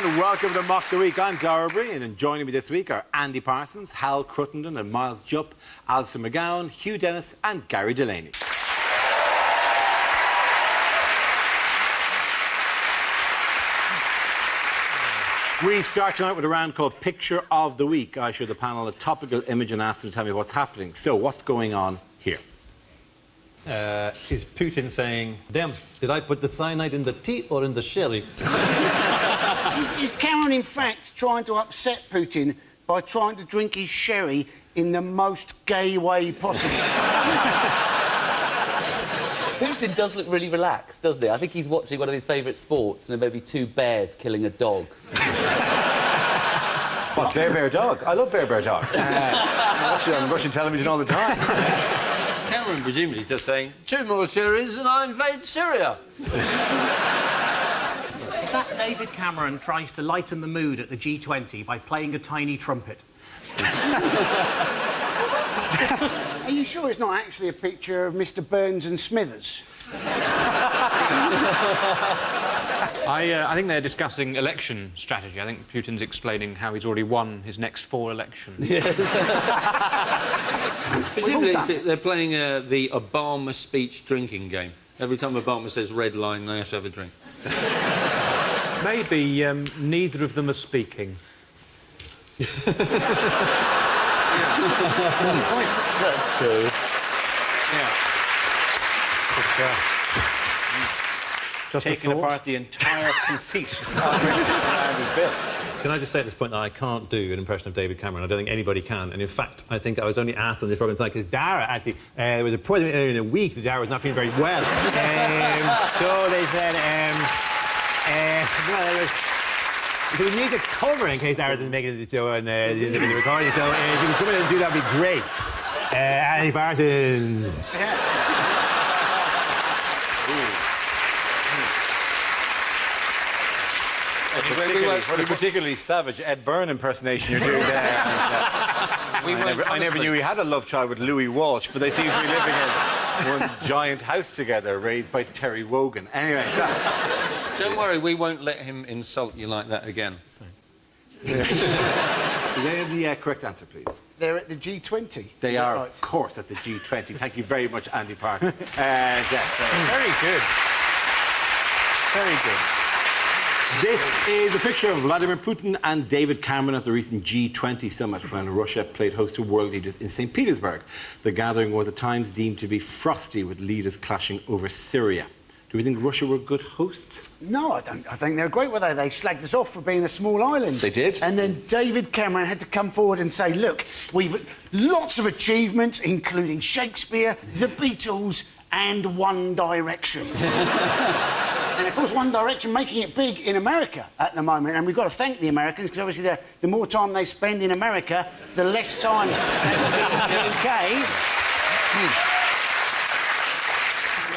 and welcome to Mock the Week. I'm Dara Breen, and joining me this week are Andy Parsons, Hal Cruttenden and Miles Jupp, Alistair McGowan, Hugh Dennis and Gary Delaney. We start tonight with a round called Picture of the Week. I show the panel a topical image and ask them to tell me what's happening. So, what's going on here? Is Putin saying, "Damn, did I put the cyanide in the tea or in the sherry?" Is Cameron, in fact, trying to upset Putin by trying to drink his sherry in the most gay way possible? Putin does look really relaxed, doesn't he? I think he's watching one of his favourite sports, and there may be two bears killing a dog. What, Bear Dog? I love Bear Dog. Actually, I'm watching television all the time. Cameron presumably is just saying, 2 more series and I invade Syria. Is that David Cameron tries to lighten the mood at the G20 by playing a tiny trumpet? Are you sure it's not actually a picture of Mr. Burns and Smithers? I think they're discussing election strategy. I think Putin's explaining how he's already won his next 4 elections. Presumably they're playing the Obama speech drinking game. Every time Obama says red line, they have to have a drink. Maybe neither of them are speaking. That's true. Just Taking apart the entire conceit of Andy's bill. Can I just say at this point that I can't do an impression of David Cameron? I don't think anybody can. And in fact, I think I was only asked on this programme tonight because Dara actually there was a appointment earlier in the week that Dara was not feeling very well. So they said, we need to cover in case Dara doesn't make it to the show and the recording. So if you can come in and do that, would be great. Andy Parsons. What a particularly savage Ed Byrne impersonation you're doing there. I never knew he had a love child with Louis Walsh, but they seem to be living in one giant house together, raised by Terry Wogan. Anyway, so... Don't worry, we won't let him insult you like that again. Do they have the correct answer, please? They're at the G20. They are, right? of course, at the G20. Thank you very much, Andy Parsons. Yes, Very good. very good. This is a picture of Vladimir Putin and David Cameron at the recent G20 summit when Russia played host to world leaders in St. Petersburg. The gathering was at times deemed to be frosty, with leaders clashing over Syria. Do we think Russia were good hosts? No, I don't. I think they're great, were they? They slagged us off for being a small island. They did. And then David Cameron had to come forward and say, look, we've lots of achievements, including Shakespeare, the Beatles and One Direction. And, of course, One Direction making it big in America at the moment. And we've got to thank the Americans, because obviously the more time they spend in America, the less time they will be in the UK.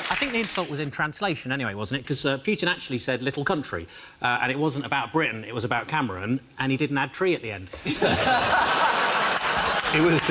I think the insult was in translation anyway, wasn't it? Because Putin actually said little country, and it wasn't about Britain, it was about Cameron, and he didn't add tree at the end. It was...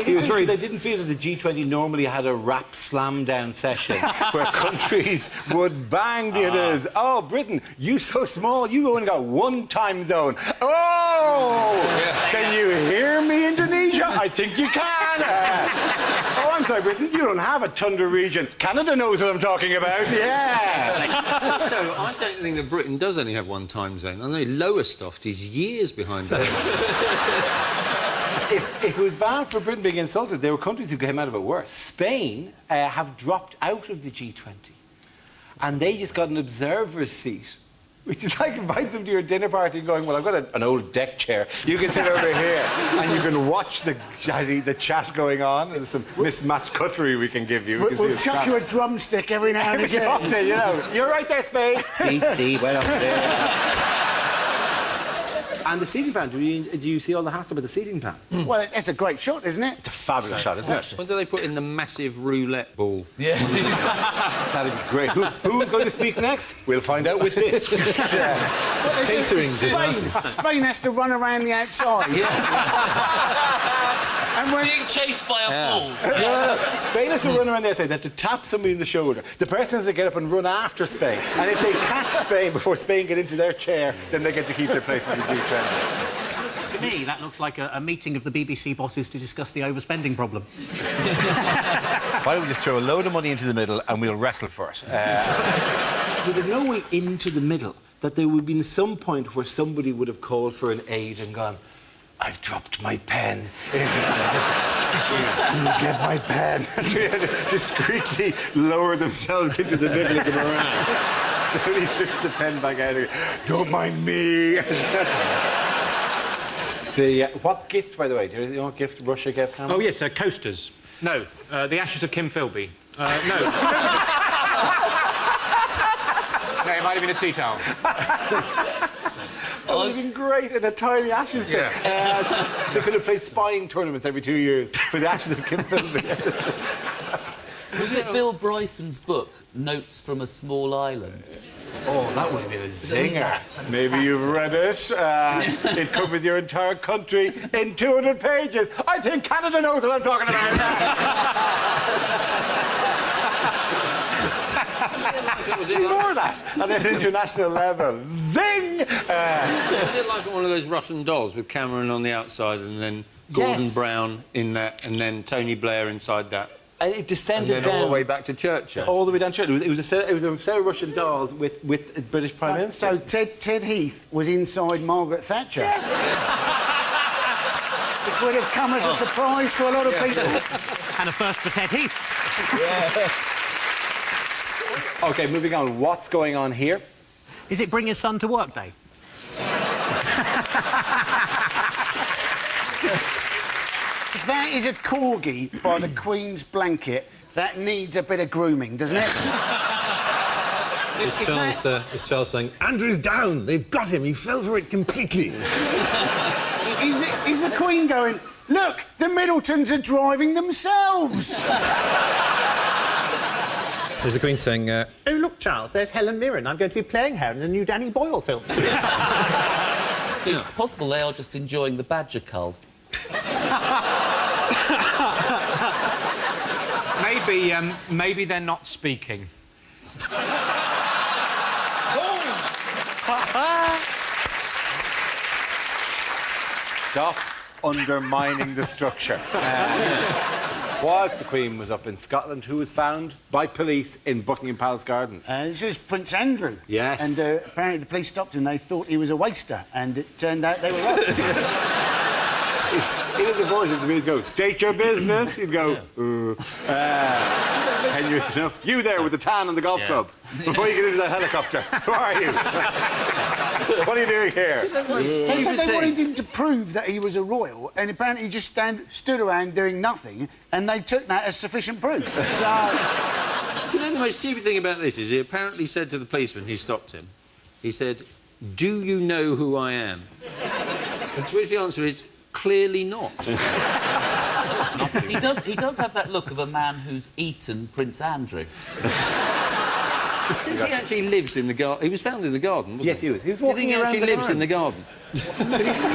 He was very... They didn't feel that the G20 normally had a rap slam down session where countries would bang the others. Oh, Britain, you so small, you only got one time zone. Oh! Can you hear me, Indonesia? I think you can. Oh, I'm sorry, Britain, you don't have a tundra region. Canada knows what I'm talking about. Yeah. Also, I don't think that Britain does only have one time zone. I know Lowestoft is years behind us. If it was bad for Britain being insulted, there were countries who came out of it worse. Spain have dropped out of the G20. And they just got an observer's seat, which is like inviting them to your dinner party and going, well, I've got an old deck chair. You can sit over here and you can watch the chat going on. There's some mismatched cutlery we can give you. We'll chuck you a drumstick every now and Every so again. often, you know. You're right there, Spain. See, well up there. And the seating plan, do you see all the hassle about the seating plan? Well, it's a great shot, isn't it? It's a fabulous shot, isn't it? When do they put in the massive roulette ball? Yeah. That'd be great. Who's going to speak next? We'll find out with this. Catering Spain has to run around the outside. And when... Being chased by a bull. No. Spain has to run around there, so they have to tap somebody in the shoulder. The person has to get up and run after Spain. And if they catch Spain before Spain get into their chair, then they get to keep their place in the G20. To me, that looks like a meeting of the BBC bosses to discuss the overspending problem. Why don't we just throw a load of money into the middle and we'll wrestle for it? But there's no way into the middle that there would have been some point where somebody would have called for an aid and gone, I've dropped my pen. Get my pen. Discreetly lower themselves into the middle of the meringue. Slowly fish the pen back out again. Don't mind me. What gift, by the way? Do you know what gift Russia gave Cameron? Oh, yes, coasters. No, the ashes of Kim Philby. No. No, it might have been a tea towel. That would have been great in a tiny Ashes thing. Yeah. They could have played spying tournaments every 2 years for the Ashes of Kim Philby. Was it Bill Bryson's book, Notes from a Small Island? Oh, that would have been a zinger. Maybe you've read it. It covers your entire country in 200 pages. I think Canada knows what I'm talking about. Was it like, More that at an international level. Zing! was it like one of those Russian dolls with Cameron on the outside and then Gordon Yes. Brown in that and then Tony Blair inside that? And it And descended then down all the way back to Churchill. all the way down to it. It was a set of Russian dolls with a British Prime Minister. So Ted Heath was inside Margaret Thatcher. Which would have come as a surprise to a lot of people. And a first for Ted Heath. OK, moving on. What's going on here? Is it Bring His Son to Work Day? If that is a corgi by the Queen's blanket, that needs a bit of grooming, doesn't it? It's Charles saying, Andrew's down. They've got him. He fell for it completely. Is the Queen going, look, the Middletons are driving themselves? There's the Queen saying, oh, look, Charles, there's Helen Mirren. I'm going to be playing her in the new Danny Boyle film. It's possible they are just enjoying the badger cull. Maybe they're not speaking. Stop undermining the structure. Whilst the Queen was up in Scotland, who was found by police in Buckingham Palace Gardens? This was Prince Andrew. Yes. And apparently the police stopped him. They thought he was a waster, and it turned out they were right. He doesn't voice if the police go, state your business. He'd go, 10 years enough. You there with the tan and the golf clubs. Before you get into that helicopter. Who are you? What are you doing here? They said they wanted him to prove that he was a royal, and apparently he just stood around doing nothing, and they took that as sufficient proof. So... Do you know the most stupid thing about this is he apparently said to the policeman who stopped him, he said, do you know who I am? And to which the answer is, clearly not. He does have that look of a man who's eaten Prince Andrew. I think he actually lives in the garden. He was found in the garden, wasn't Yes, he? he was. He was Do you walking think he around actually the lives in the garden? He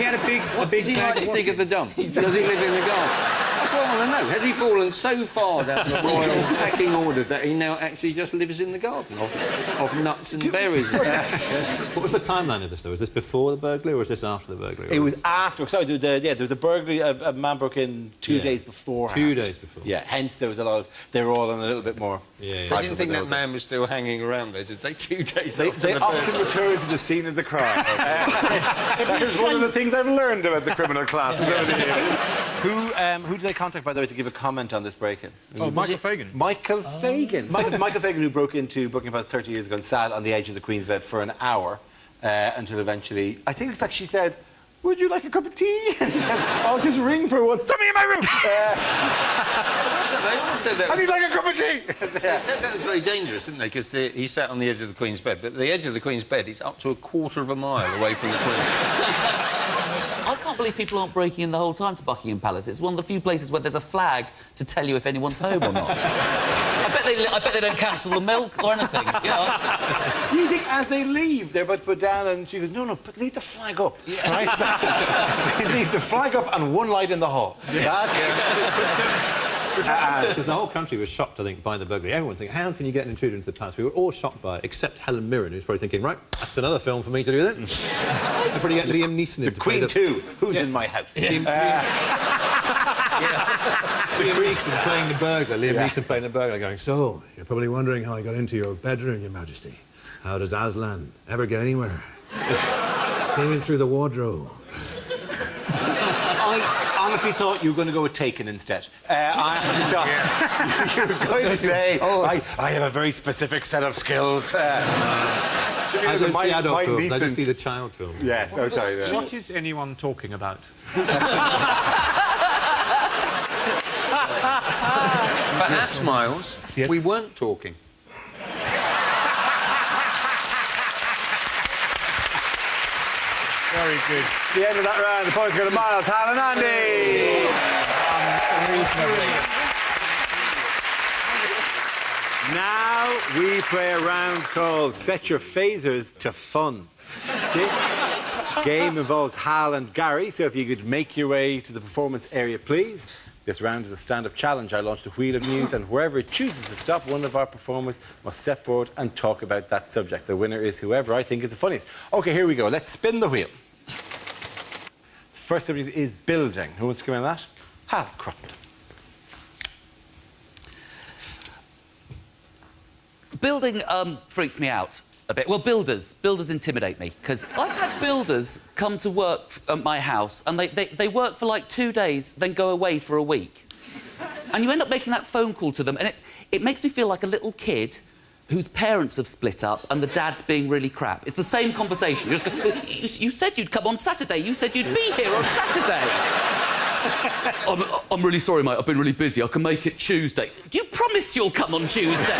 had a big Is he like Stig of the Dump? Does he live in the garden? That's what I want to know. Has he fallen so far down the royal pecking order that he now actually just lives in the garden of nuts and berries and stuff? What was the timeline of this, though? Was this before the burglary or was this after the burglary? It was after. Sorry, there was a burglary. A man broke in 2 days before. 2 days before. Yeah, hence there was a lot of... They were all on a little bit more... Yeah. They didn't think that man was still hanging around there, did they? 2 days after They the often burglary. return to the scene of the crime. That is one of the things I've learned about the criminal classes over the years. Who did they contact, by the way, to give a comment on this break-in? Oh, Michael Fagan. Michael Fagan. Michael Fagan, who broke into Buckingham Palace 30 years ago and sat on the edge of the Queen's bed for an hour until eventually... I think it's like she said, would you like a cup of tea? And he said, I'll just ring for one. Somebody in my room! They all said that. I need like a cup of tea! They said that was very dangerous, didn't they? Because he sat on the edge of the Queen's bed, but the edge of the Queen's bed is up to a quarter of a mile away from the Queen. I can't can't believe people aren't breaking in the whole time to Buckingham Palace. It's one of the few places where there's a flag to tell you if anyone's home or not. I bet they don't cancel the milk or anything. You know? You think as they leave, they're about to put down, and she goes, no, but leave the flag up. Yeah. Right? Leave the flag up and one light in the hall. Because the whole country was shocked, I think, by the burglary. Everyone thinking, how can you get an intruder into the palace? We were all shocked by it, except Helen Mirren, who's probably thinking, right, that's another film for me to do then. I'll probably get Liam Neeson in The to Queen play too. Who's in my house? Liam Neeson playing the burglar. Liam Neeson playing the burglar, going, so, you're probably wondering how I got into your bedroom, Your Majesty. How does Aslan ever get anywhere? Came in through the wardrobe. I honestly thought you were going to go with Taken instead. I honestly thought you were going to say, I have a very specific set of skills. I don't see adult films, I just see the child films. Yes, oh, sorry. What is anyone talking about? Perhaps, Miles, we weren't talking. Very good. The end of that round, the points go to Miles, Hal and Andy. Now we play a round called Set Your Phasers to Fun. This game involves Hal and Gary, so if you could make your way to the performance area, please. This round is a stand-up challenge. I launched a wheel of news, and wherever it chooses to stop, one of our performers must step forward and talk about that subject. The winner is whoever I think is the funniest. OK, here we go. Let's spin the wheel. First subject is building. Who wants to come in on that? Hal Cruttenden. Building freaks me out a bit. Well, builders intimidate me, because I've had builders come to work at my house, and they work for like 2 days, then go away for a week. And you end up making that phone call to them, and it makes me feel like a little kid whose parents have split up and the dad's being really crap. It's the same conversation. You just go, you said you'd come on Saturday. You said you'd be here on Saturday. I'm really sorry, mate. I've been really busy. I can make it Tuesday. Do you promise you'll come on Tuesday?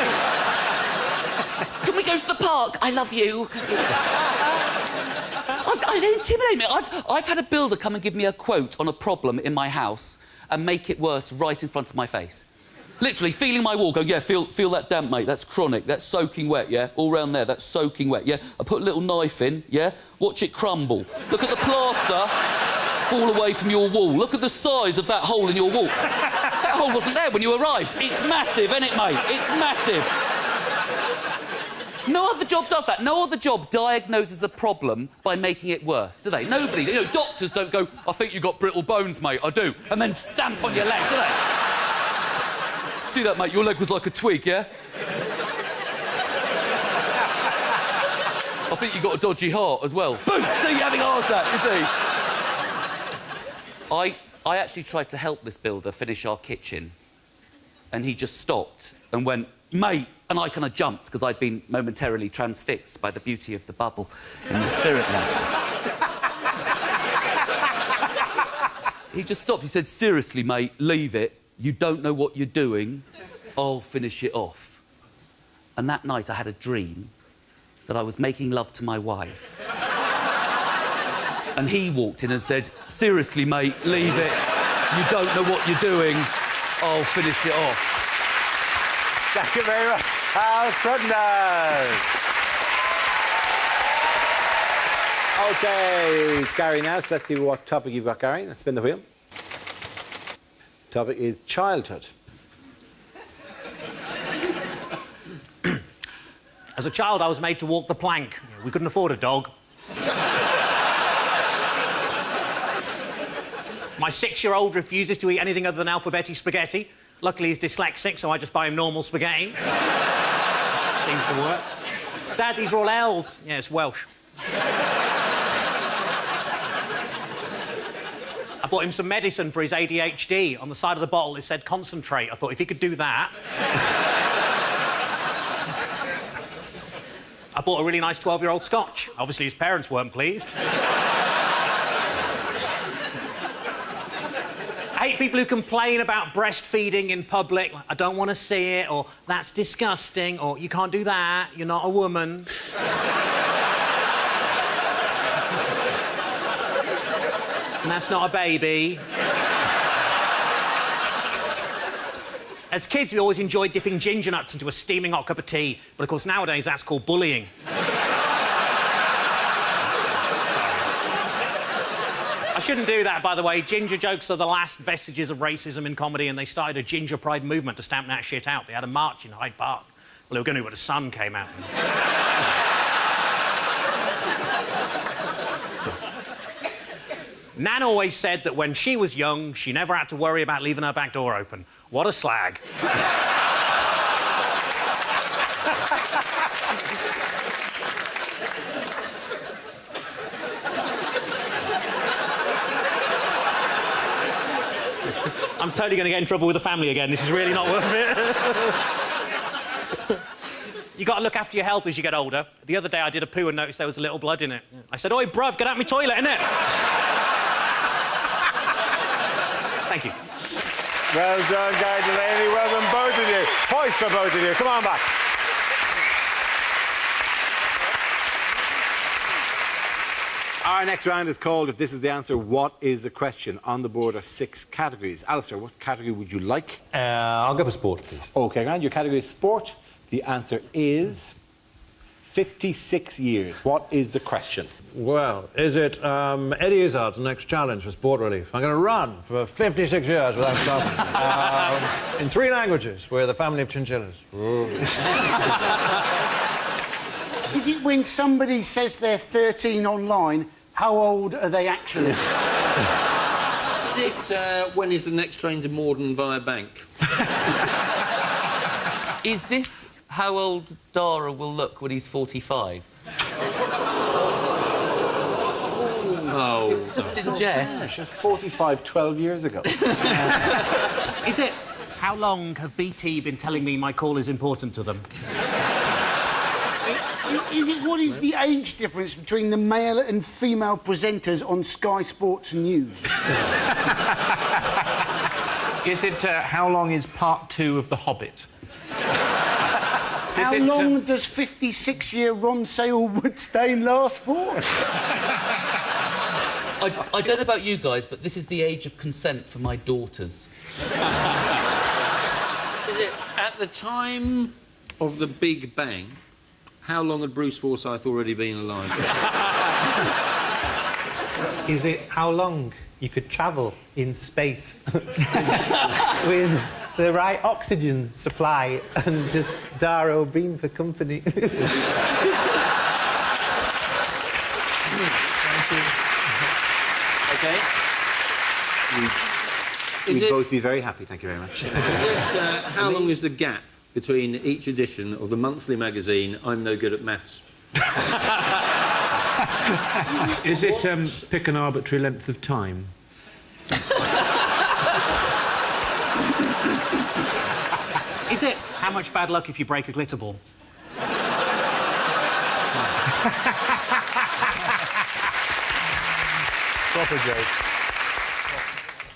Can we go to the park? I love you. They intimidate me. I've had a builder come and give me a quote on a problem in my house and make it worse right in front of my face. Literally, feeling my wall, go, yeah, feel that damp, mate, that's chronic, that's soaking wet, yeah? All round there, that's soaking wet, yeah? I put a little knife in, yeah? Watch it crumble. Look at the plaster fall away from your wall. Look at the size of that hole in your wall. That hole wasn't there when you arrived. It's massive, isn't it, mate? It's massive. No other job does that. No other job diagnoses a problem by making it worse, do they? Nobody. You know, doctors don't go, I think you've got brittle bones, mate, I do, and then stamp on your leg, do they? See that, mate? Your leg was like a twig, yeah? I think you got a dodgy heart as well. Boom! See, you're having a heart attack, you see? I actually tried to help this builder finish our kitchen, and he just stopped and went, mate, and I kind of jumped because I'd been momentarily transfixed by the beauty of the bubble and the spirit level. He just stopped. He said, seriously, mate, leave it. You don't know what you're doing. I'll finish it off. And that night I had a dream that I was making love to my wife. And he walked in and said, seriously, mate, leave it. You don't know what you're doing. I'll finish it off. Thank you very much, Hal Cruttenden. OK, it's Gary now, so let's see what topic you've got, Gary. Let's spin the wheel. Topic is childhood. As a child, I was made to walk the plank. We couldn't afford a dog. My 6-year-old refuses to eat anything other than alphabeti spaghetti. Luckily, he's dyslexic, so I just buy him normal spaghetti. Seems to work. Dad, these are all L's. Yeah, it's Welsh. I bought him some medicine for his ADHD. On the side of the bottle, it said concentrate. I thought if he could do that... I bought a really nice 12-year-old Scotch. Obviously, his parents weren't pleased. I hate people who complain about breastfeeding in public. I don't want to see it, or that's disgusting, or you can't do that, you're not a woman. And that's not a baby. As kids, we always enjoyed dipping ginger nuts into a steaming hot cup of tea, but of course nowadays that's called bullying. I shouldn't do that, by the way. Ginger jokes are the last vestiges of racism in comedy, and they started a ginger pride movement to stamp that shit out. They had a march in Hyde Park. Well, they were going to when the sun came out. Nan always said that when she was young, she never had to worry about leaving her back door open. What a slag. I'm totally going to get in trouble with the family again. This is really not worth it. You got to look after your health as you get older. The other day I did a poo and noticed there was a little blood in it. I said, "Oi, bruv, get out my toilet, innit?" Thank you. Well done, Guy Delaney. Well done, both of you. Points for both of you. Come on back. Our next round is called If This Is the Answer, What is the Question? On the board are 6 categories. Alistair, what category would you like? I'll go for sport, please. OK, Grant, your category is sport. The answer is 56 years. What is the question? Well, is it Eddie Izzard's next challenge for Sport Relief? I'm going to run for 56 years without stopping. In 3 languages, we're the family of chinchillas. Is it when somebody says they're 13 online, how old are they actually? Is it when is the next train to Morden via Bank? Is this how old Dara will look when he's 45? Oh. It's just in jest. She was 45 12 years ago. Is it how long have BT been telling me my call is important to them? Is it what is the age difference between the male and female presenters on Sky Sports News? Is it how long is part 2 of The Hobbit? How long does 56-year Ron Sale-Woodstein last for? I don't know about you guys, but this is the age of consent for my daughters. Is it at the time of the Big Bang? How long had Bruce Forsyth already been alive? Is it how long you could travel in space with the right oxygen supply and just Dara O'Brien for company? OK. We'd both be very happy, thank you very much. Is it how long is the gap between each edition of the monthly magazine I'm No Good at Maths? Is it pick an arbitrary length of time? Is it how much bad luck if you break a glitter ball? Proper joke.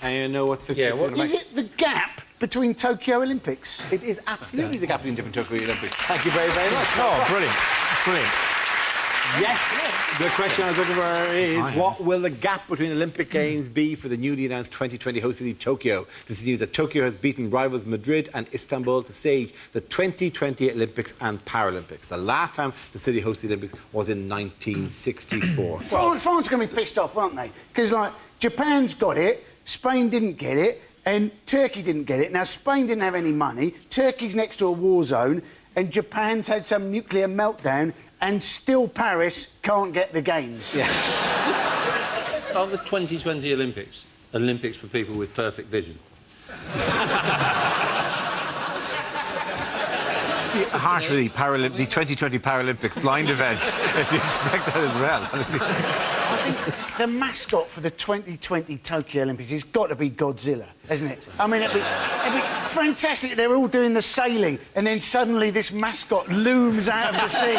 And you know what 56 Is it the gap between Tokyo Olympics? It is absolutely the gap between different Tokyo Olympics. Thank you very, very much. Oh, brilliant. Brilliant. Yes, the question I was looking for is what will the gap between Olympic Games be for the newly announced 2020 host city Tokyo? This is news that Tokyo has beaten rivals Madrid and Istanbul to stage the 2020 Olympics and Paralympics. The last time the city hosted the Olympics was in 1964. France are going to be pissed off, aren't they? Because, like, Japan's got it, Spain didn't get it, and Turkey didn't get it. Now, Spain didn't have any money, Turkey's next to a war zone, and Japan's had some nuclear meltdown, and still Paris can't get the Games. Yeah. Are the 2020 Olympics for people with perfect vision? Harsh for the 2020 Paralympics blind events, if you expect that as well, honestly. I think the mascot for the 2020 Tokyo Olympics has got to be Godzilla, hasn't it? I mean, it'd be fantastic. They're all doing the sailing, and then suddenly this mascot looms out of the sea.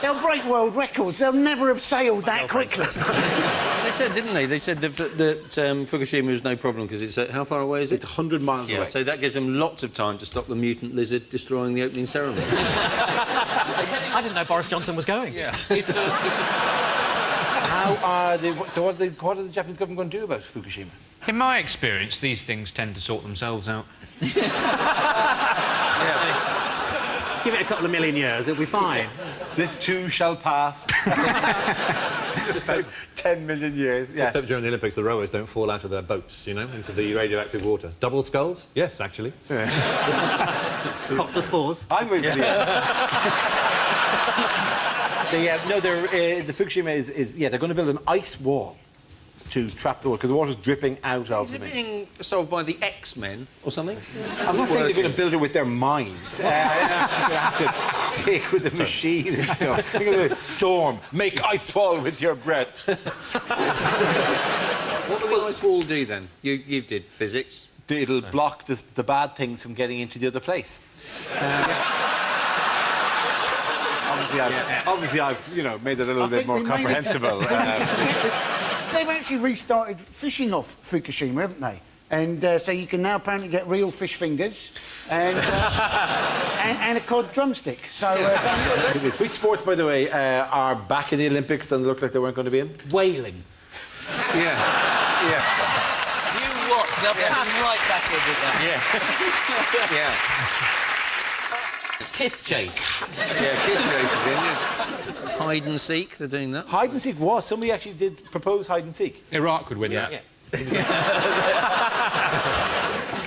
They'll break world records. They'll never have sailed that quickly. They said, didn't they? They said that Fukushima was no problem because it's... how far away is it? It's 100 miles away. So that gives them lots of time to stop the mutant lizard destroying the opening ceremony. I didn't know Boris Johnson was going. Yeah. How are they... So what are the Japanese government going to do about Fukushima? In my experience, these things tend to sort themselves out. Give it a couple of million years, it'll be fine. This too shall pass. Just about 10 million years. Yeah. Just hope during the Olympics the rowers don't fall out of their boats, you know, into the radioactive water. Double skulls? Yes, actually. Copters fours. I'm with you. The Fukushima is they're going to build an ice wall to trap the water because the water's dripping out of Is them. it being solved by the X-Men or something? I'm not saying they're going to build it with their minds. They're actually going to have to dig with the machine and stuff. They're going to storm, make ice wall with your breath. What will the ice wall do then? You did physics. It'll block the bad things from getting into the other place. Obviously, I've made it a little bit more comprehensible. They've actually restarted fishing off Fukushima, haven't they? And so you can now apparently get real fish fingers and a cod drumstick. So, Which sports, by the way, are back in the Olympics and look like they weren't going to be in? Whaling. Yeah. You watch, they'll be right back in with that. Yeah. Kiss chase. Yeah, Kiss Chase is in, yeah. Hide and seek, they're doing that. Hide and seek was. Somebody actually did propose hide and seek. Iraq would win that.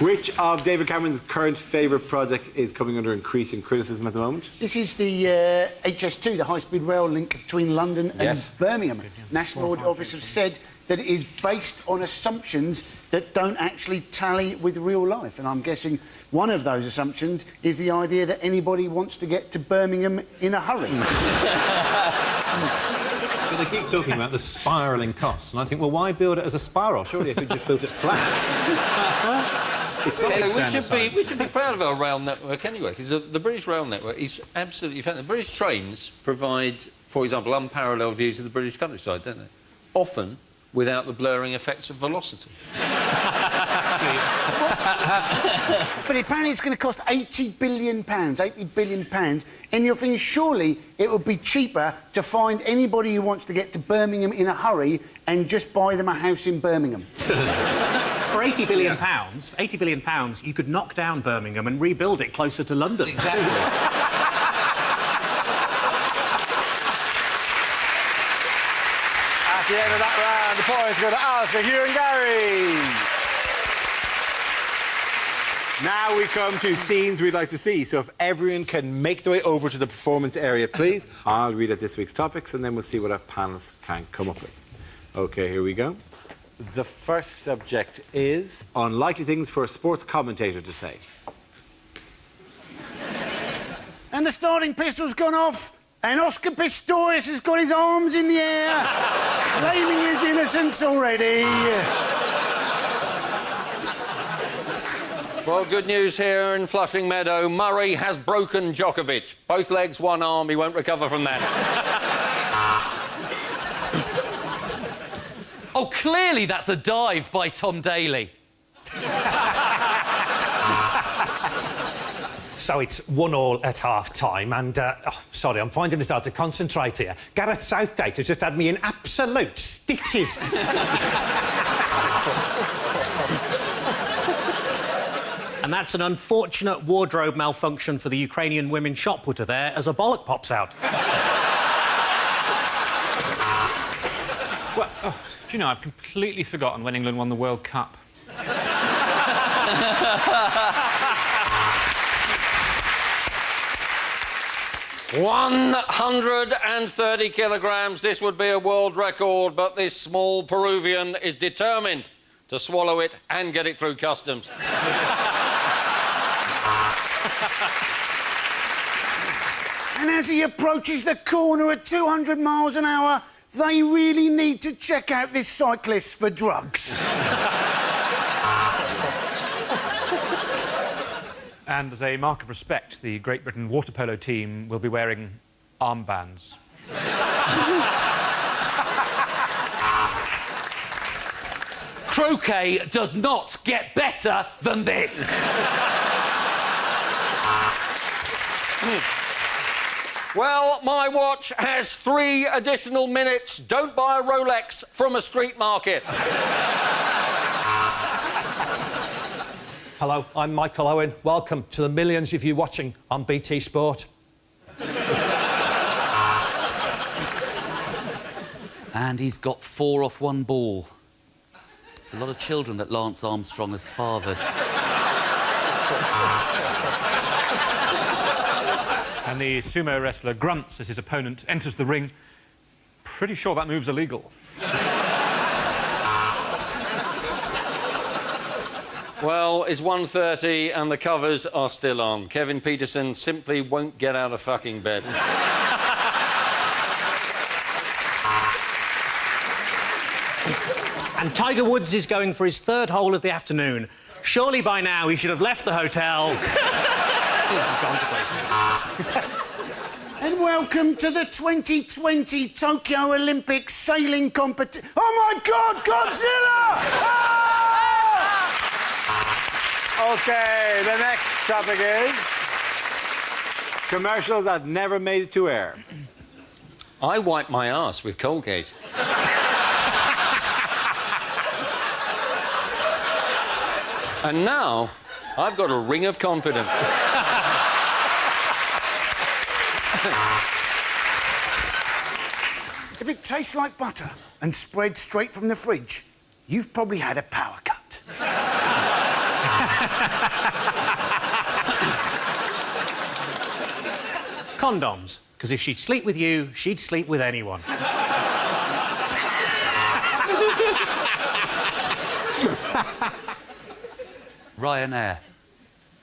Which of David Cameron's current favourite projects is coming under increasing criticism at the moment? this is the HS2, the high-speed rail link between London and Yes. Birmingham. National Audit Office have said that it is based on assumptions that don't actually tally with real life. And I'm guessing one of those assumptions is the idea that anybody wants to get to Birmingham in a hurry. But they keep talking about the spiralling costs, and I think, well, why build it as a spiral? Surely if you just built it flat. We should be proud of our rail network anyway, because the British rail network is absolutely fantastic. The British trains provide, for example, unparalleled views of the British countryside, don't they? Often without the blurring effects of velocity. But apparently it's going to cost £80 billion, and you're thinking surely it would be cheaper to find anybody who wants to get to Birmingham in a hurry and just buy them a house in Birmingham. For £80 billion, £80 billion, you could knock down Birmingham and rebuild it closer to London. Exactly. At the end of that round, the points go to Alistair, Hugh and Gary. Now we come to scenes we'd like to see. So if everyone can make their way over to the performance area, please. I'll read out this week's topics and then we'll see what our panellists can come up with. OK, here we go. The first subject is unlikely things for a sports commentator to say. And the starting pistol's gone off, and Oscar Pistorius has got his arms in the air, claiming his innocence already. Well, good news here in Flushing Meadow. Murray has broken Djokovic. Both legs, one arm. He won't recover from that. Oh, clearly that's a dive by Tom Daley. So it's 1-1 at half-time, and... sorry, I'm finding it hard to concentrate here. Gareth Southgate has just had me in absolute stitches. And that's an unfortunate wardrobe malfunction for the Ukrainian women shot putter there as a bollock pops out. Well, do you know, I've completely forgotten when England won the World Cup. 130 kilograms. This would be a world record, but this small Peruvian is determined to swallow it and get it through customs. And as he approaches the corner at 200 miles an hour, they really need to check out this cyclist for drugs. And as a mark of respect, the Great Britain water polo team will be wearing armbands. Croquet does not get better than this. Well, my watch has 3 additional minutes. Don't buy a Rolex from a street market. Hello, I'm Michael Owen. Welcome to the millions of you watching on BT Sport. And he's got 4 off 1 ball. There's a lot of children that Lance Armstrong has fathered. And the sumo wrestler grunts as his opponent enters the ring. Pretty sure that move's illegal. Well, it's 1:30 and the covers are still on. Kevin Peterson simply won't get out of fucking bed. And Tiger Woods is going for his 3rd hole of the afternoon. Surely by now he should have left the hotel. And welcome to the 2020 Tokyo Olympic sailing competition. Oh my God, Godzilla! Ah! OK, the next topic is commercials that never made it to air. I wipe my ass with Colgate. And now, I've got a ring of confidence. If it tastes like butter and spreads straight from the fridge, you've probably had a power cut. Condoms, because if she'd sleep with you, she'd sleep with anyone. Ryanair,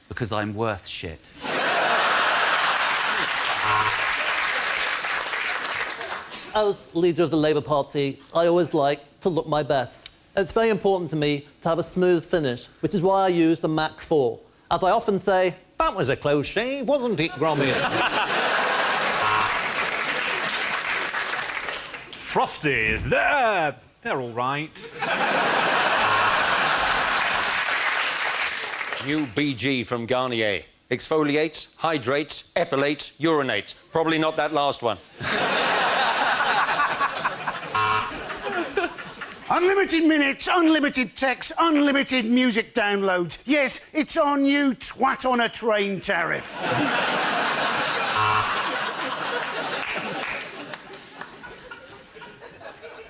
because I'm worth shit. As leader of the Labour Party, I always like to look my best. And it's very important to me to have a smooth finish, which is why I use the Mach 4. As I often say, That was a close shave, wasn't it, Gromit? Frosties, they're all right. New BG from Garnier. Exfoliates, hydrates, epilates, urinates. Probably not that last one. Unlimited minutes, unlimited text, unlimited music downloads. Yes, it's our new twat on a train tariff.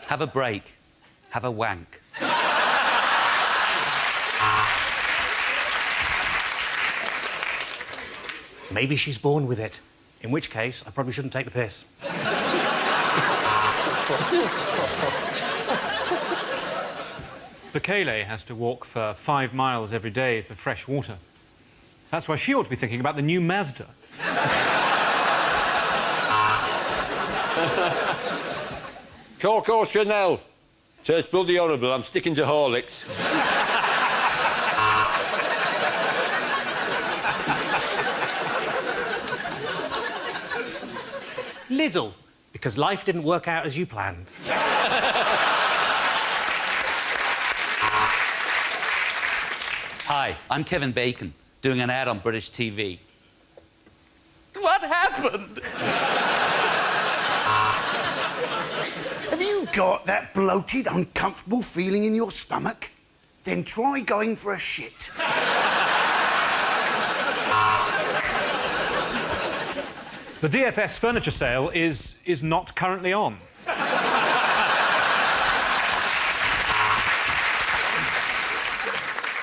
Have a break. Have a wank. Maybe she's born with it. In which case, I probably shouldn't take the piss. Bekele has to walk for 5 miles every day for fresh water. That's why she ought to be thinking about the new Mazda. Coco Chanel. So it's bloody horrible. I'm sticking to Horlicks. Lidl, because life didn't work out as you planned. Hi, I'm Kevin Bacon, doing an ad on British TV. What happened? Have you got that bloated, uncomfortable feeling in your stomach? Then try going for a shit. The DFS furniture sale is not currently on.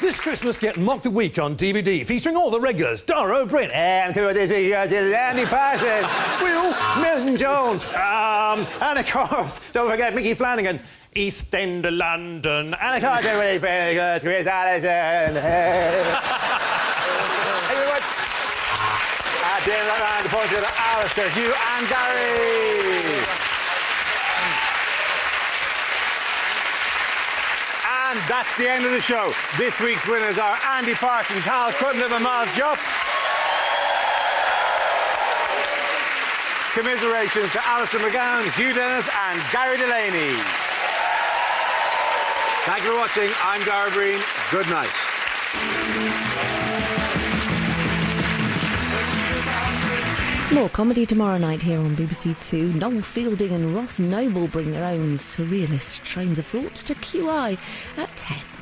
This Christmas, get Mocked a Week on DVD, featuring all the regulars, Dara O'Brien, and through this week, Andy Parsons, Will, Milton Jones, and of course, don't forget Mickey Flanagan, East End of London, and of course, everybody, very good, Chris Allison. Everyone, at the end of that round, the point to Alistair, Hugh, and Gary. And that's the end of the show. This week's winners are Andy Parsons, Hal Cudlip and Miles Jupp. Commiserations to Alistair McGowan, Hugh Dennis and Gary Delaney. Thank you for watching. I'm Dara Breen. Good night. More comedy tomorrow night here on BBC Two. Noel Fielding and Ross Noble bring their own surrealist trains of thought to QI at 10.